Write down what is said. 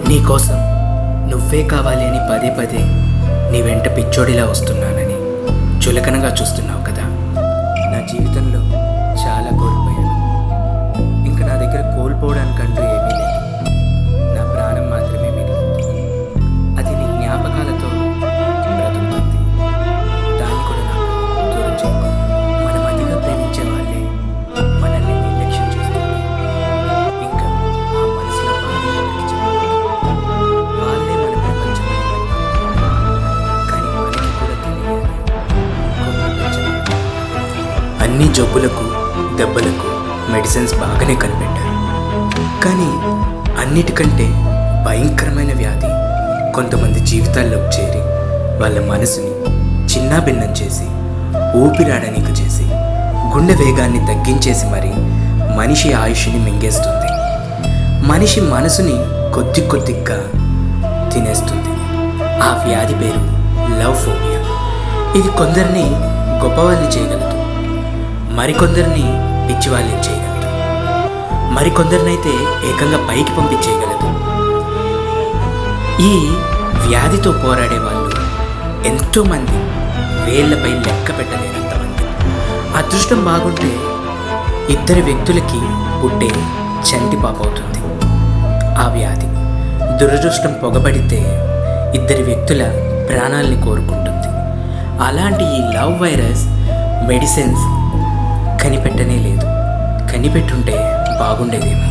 నీకోసం నువ్వే కావాలి అని పదే పదే నీ వెంట పిచ్చోడిలా వస్తున్నానని చులకనగా చూస్తున్నావు కదా. నా జీవితంలో చాలా కోల్పోయాను. ఇంకా నా దగ్గర కోల్పోవడానికంటూ ఏమీ లేదు. నా ప్రాణం మాత్రమే మిగిలింది. అది నీ జ్ఞాపకాలతో బ్రతుకుతుంది. దాన్ని కూడా నాకు దూరం చేయకు. మనం అతిగా ప్రేమించే వాళ్ళే మనల్ని నిర్లక్ష్యం చేస్తుంది. ఇంకా ఆ మనసులో బాధ వాళ్ళే మన ప్రపంచం. కానీ మనకి కూడా తెలియాలి ఇంకో ప్రపంచం. అన్ని జబ్బులకు దెబ్బలకు మెడిసిన్స్ బాగానే కనిపెట్టారు. కానీ అన్నిటికంటే భయంకరమైన వ్యాధి కొంతమంది జీవితాల్లోకి చేరి వాళ్ళ మనసుని చిన్నాభిన్నం చేసి ఊపిరాడనీక చేసి గుండె వేగాన్ని తగ్గించేసి మరి మనిషి ఆయుష్ని మింగేస్తుంది. మనిషి మనసుని కొద్ది కొద్దిగా తినేస్తుంది. ఆ వ్యాధి పేరు లవ్ ఫోబియా. ఇది కొందరిని గొప్పవాళ్ళని చేయగలదు, మరికొందరిని పిచ్చివాళ్ళని చేయగలదు, మరికొందరినైతే ఏకంగా పైకి పంపించేయగలదు. ఈ వ్యాధితో పోరాడే వాళ్ళు ఎంతోమంది, వేళ్లపై లెక్క పెట్టలేనంతమంది. అదృష్టం బాగుంటే ఇద్దరు వ్యక్తులకి పుట్టే చంటి పాప అవుతుంది ఆ వ్యాధి. దురదృష్టం పొగబడితే ఇద్దరి వ్యక్తుల ప్రాణాలని కోరుకుంటుంది. అలాంటి ఈ లవ్ వైరస్ మెడిసిన్స్ కనిపెట్టనే లేదు. కనిపెట్టుంటే బాగుండేదేమో.